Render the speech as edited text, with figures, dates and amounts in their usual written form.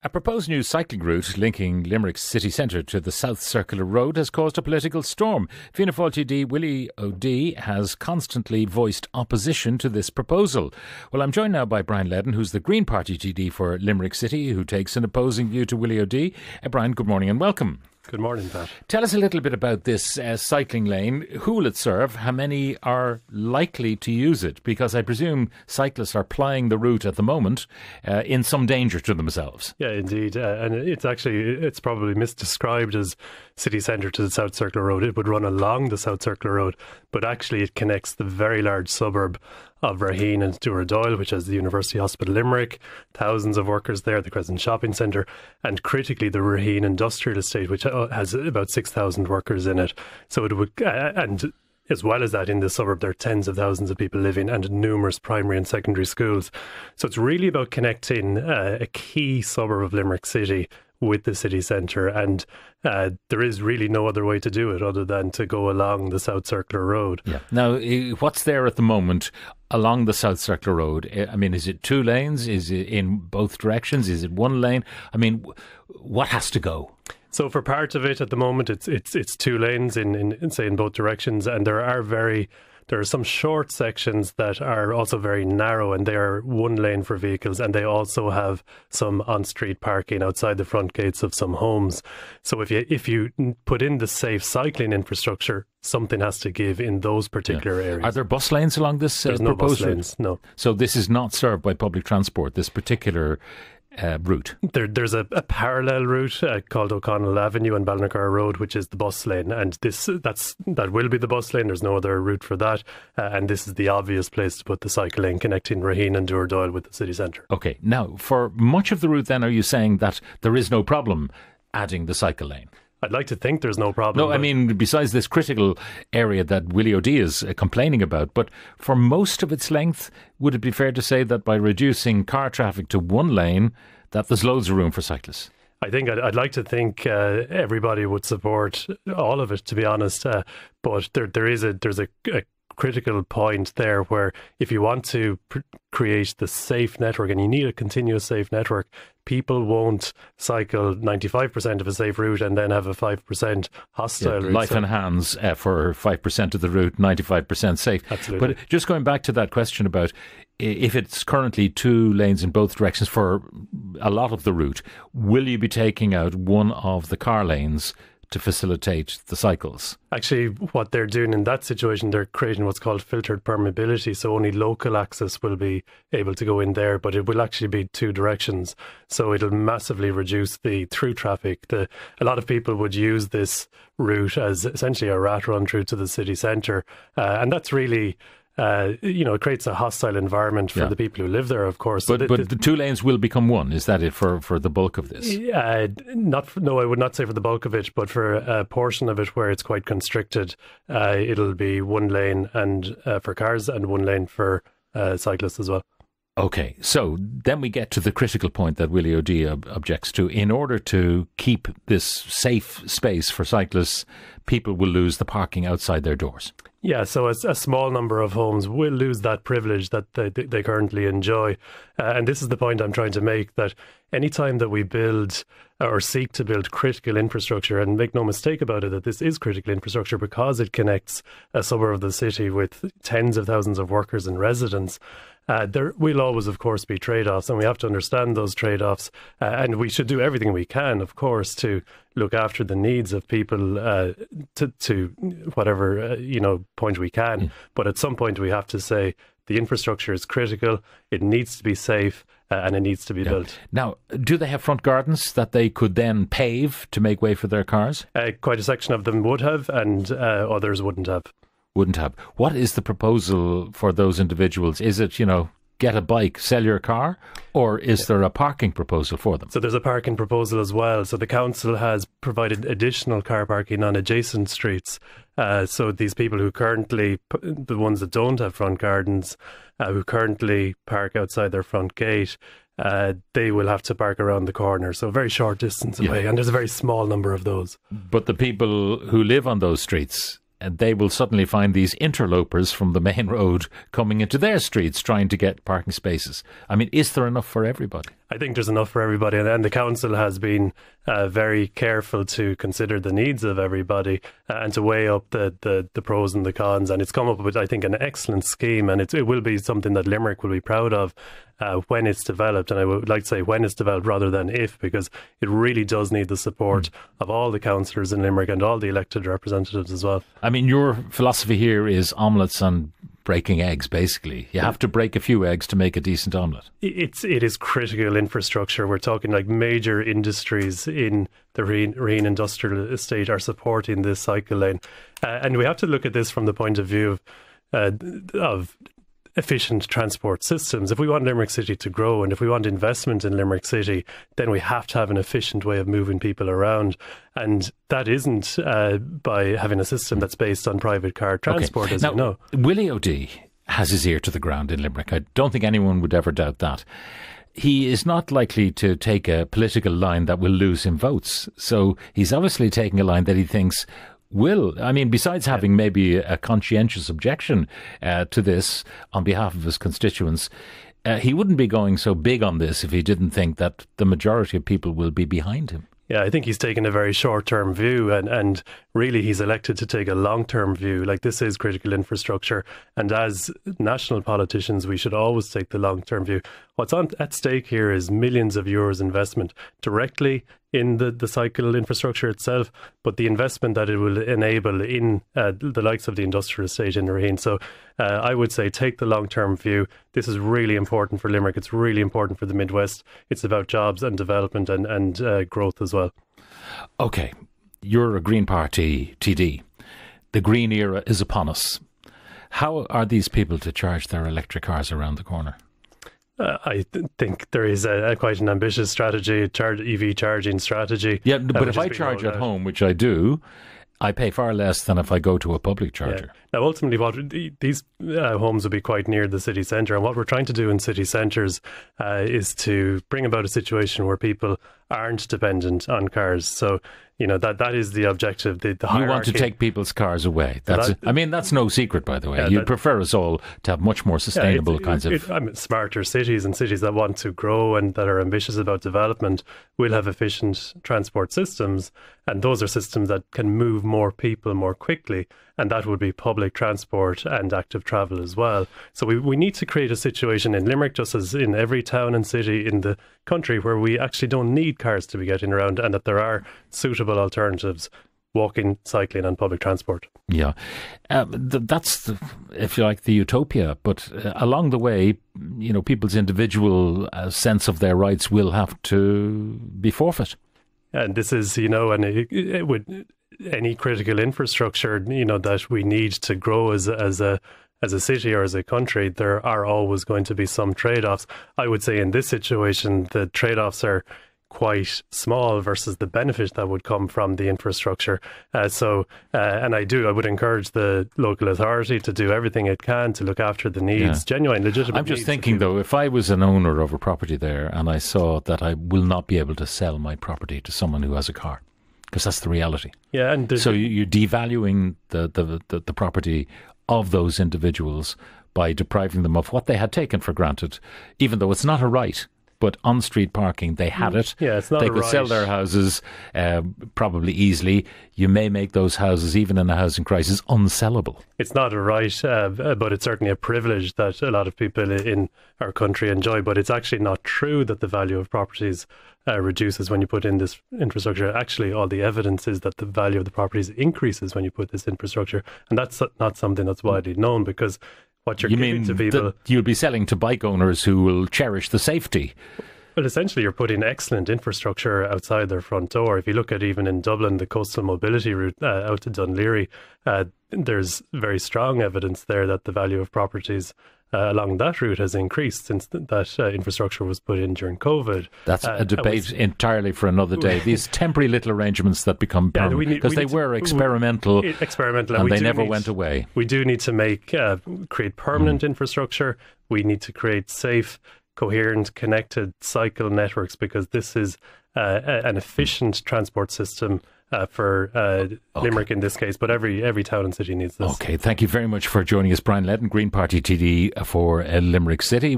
A proposed new cycling route linking Limerick's city centre to the South Circular Road has caused a political storm. Fianna Fáil TD Willie O'D has constantly voiced opposition to this proposal. Well, I'm joined now by Brian Ledden, who's the Green Party TD for Limerick City, who takes an opposing view to Willie O'D. Brian, good morning and welcome. Good morning, Pat. Tell us a little bit about this cycling lane. Who will it serve? How many are likely to use it? Because I presume cyclists are plying the route at the moment in some danger to themselves. Yeah, indeed. And it's probably misdescribed as city centre to the South Circular Road. It would run along the South Circular Road, but actually it connects the very large suburb of Raheen and Dooradoyle, which has the University Hospital Limerick, thousands of workers there, the Crescent Shopping Centre, and critically the Raheen Industrial Estate, which has about 6,000 workers in it. So it would, and as well as that, in the suburb there are tens of thousands of people living and numerous primary and secondary schools. So it's really about connecting a key suburb of Limerick City with the city centre, and there is really no other way to do it other than to go along the South Circular Road. Yeah. Now, what's there at the moment along the South Circular Road? I mean, is it two lanes? Is it in both directions? Is it one lane? I mean, what has to go? So for part of it at the moment, it's two lanes in both directions, and there are some short sections that are also very narrow, and they are one lane for vehicles, and they also have some on-street parking outside the front gates of some homes. So if you put in the safe cycling infrastructure, something has to give in those particular areas. Are there bus lanes along this There's no bus lanes, no. So this is not served by public transport, this particular route? There's a parallel route called O'Connell Avenue and Balnacar Road, which is the bus lane, and that will be the bus lane. There's no other route for that, and this is the obvious place to put the cycle lane connecting Raheen and Dooradoyle with the city centre. Okay, now for much of the route then, are you saying that there is no problem adding the cycle lane? I'd like to think there's no problem. No, I mean, besides this critical area that Willie O'D is complaining about, but for most of its length, would it be fair to say that by reducing car traffic to one lane, that there's loads of room for cyclists? I think I'd like to think everybody would support all of it, to be honest. But there's a critical point there where if you want to create the safe network, and you need a continuous safe network, people won't cycle 95% of a safe route and then have a 5% hostile route. Life in hands for 5% of the route, 95% safe. Absolutely. But just going back to that question about if it's currently two lanes in both directions for a lot of the route, will you be taking out one of the car lanes to facilitate the cycles? Actually, what they're doing in that situation, they're creating what's called filtered permeability, so only local access will be able to go in there, but it will actually be two directions, so it'll massively reduce the through traffic. A lot of people would use this route as essentially a rat run through to the city centre, and that's really it creates a hostile environment for the people who live there, of course. But the two lanes will become one. Is that it for the bulk of this? No, I would not say for the bulk of it, but for a portion of it where it's quite constricted, it'll be one lane and for cars and one lane for cyclists as well. Okay, so then we get to the critical point that Willie O'D objects to. In order to keep this safe space for cyclists, people will lose the parking outside their doors. Yeah, so a small number of homes will lose that privilege that they currently enjoy. And this is the point I'm trying to make, that any time that we build or seek to build critical infrastructure, and make no mistake about it, that this is critical infrastructure because it connects a suburb of the city with tens of thousands of workers and residents, there will always, of course, be trade-offs, and we have to understand those trade-offs, and we should do everything we can, of course, to look after the needs of people to whatever point we can. But at some point we have to say the infrastructure is critical, it needs to be safe, and it needs to be built. Now, do they have front gardens that they could then pave to make way for their cars? Quite a section of them would have, and others wouldn't have. What is the proposal for those individuals? Is it, get a bike, sell your car, or is there a parking proposal for them? So there's a parking proposal as well. So the council has provided additional car parking on adjacent streets. So these people who currently, the ones that don't have front gardens, who currently park outside their front gate, they will have to park around the corner, so a very short distance away, and there's a very small number of those. But the people who live on those streets, and they will suddenly find these interlopers from the main road coming into their streets trying to get parking spaces. I mean, is there enough for everybody? I think there's enough for everybody, and the council has been very careful to consider the needs of everybody and to weigh up the pros and the cons, and it's come up with, I think, an excellent scheme, and it will be something that Limerick will be proud of when it's developed. And I would like to say when it's developed rather than if, because it really does need the support of all the councillors in Limerick and all the elected representatives as well. I mean, your philosophy here is omelettes and breaking eggs, basically. You have to break a few eggs to make a decent omelette. It is critical infrastructure. We're talking like major industries in the Raheen industrial estate are supporting this cycle lane. And we have to look at this from the point of view of efficient transport systems. If we want Limerick City to grow and if we want investment in Limerick City, then we have to have an efficient way of moving people around. And that isn't by having a system that's based on private car transport, as now, you know. Willie O'D has his ear to the ground in Limerick. I don't think anyone would ever doubt that. He is not likely to take a political line that will lose him votes. So he's obviously taking a line that he thinks besides having maybe a conscientious objection to this on behalf of his constituents, he wouldn't be going so big on this if he didn't think that the majority of people will be behind him. Yeah, I think he's taken a very short-term view, and really he's elected to take a long-term view. Like, this is critical infrastructure, and as national politicians, we should always take the long-term view. What's at stake here is millions of euros investment directly in the cycle infrastructure itself, but the investment that it will enable in the likes of the industrial estate in Raheen. So I would say take the long-term view. This is really important for Limerick. It's really important for the Midwest. It's about jobs and development and growth as well. OK, you're a Green Party TD. The green era is upon us. How are these people to charge their electric cars around the corner? I think there is quite an ambitious strategy, EV charging strategy. Yeah, but if I charge at home, which I do, I pay far less than if I go to a public charger. Yeah. Now, ultimately, these homes will be quite near the city centre, and what we're trying to do in city centres is to bring about a situation where people aren't dependent on cars. So, you know, that is the objective. The hierarchy. You want to take people's cars away. That's no secret, by the way. Yeah, you'd prefer us all to have much more sustainable smarter cities, and cities that want to grow and that are ambitious about development will have efficient transport systems, and those are systems that can move more people more quickly, and that would be public transport and active travel as well. So we need to create a situation in Limerick, just as in every town and city in the country, where we actually don't need cars to be getting around, and that there are suitable alternatives: walking, cycling and public transport. Yeah, that's, if you like, the utopia. But along the way, you know, people's individual sense of their rights will have to be forfeit. And this is, you know, and it would any critical infrastructure, you know, that we need to grow as a city or as a country, there are always going to be some trade-offs. I would say in this situation, the trade-offs are quite small versus the benefit that would come from the infrastructure. And I would encourage the local authority to do everything it can to look after the needs, genuine, legitimate needs. I'm just thinking, though, if I was an owner of a property there and I saw that I will not be able to sell my property to someone who has a car, because that's the reality. Yeah, and so you're devaluing the property of those individuals by depriving them of what they had taken for granted, even though it's not a right. But on-street parking, they had it. Yeah, it's not they could sell their houses probably easily. You may make those houses, even in a housing crisis, unsellable. It's not a right, but it's certainly a privilege that a lot of people in our country enjoy. But it's actually not true that the value of properties reduces when you put in this infrastructure. Actually, all the evidence is that the value of the properties increases when you put this infrastructure. And that's not something that's widely known, because what you're giving to people... that you'll be selling to bike owners who will cherish the safety. Well, essentially, you're putting excellent infrastructure outside their front door. If you look at even in Dublin, the coastal mobility route out to Dunleary, there's very strong evidence there that the value of properties along that route has increased since that infrastructure was put in during COVID. That's a debate entirely for another day. These temporary little arrangements that become permanent, because they were experimental and they never went away. We do need to create permanent infrastructure. We need to create safe, coherent, connected cycle networks, because this is an efficient transport system for Limerick in this case, but every town and city needs this. Okay, thank you very much for joining us, Brian Ledden, Green Party TD for Limerick City.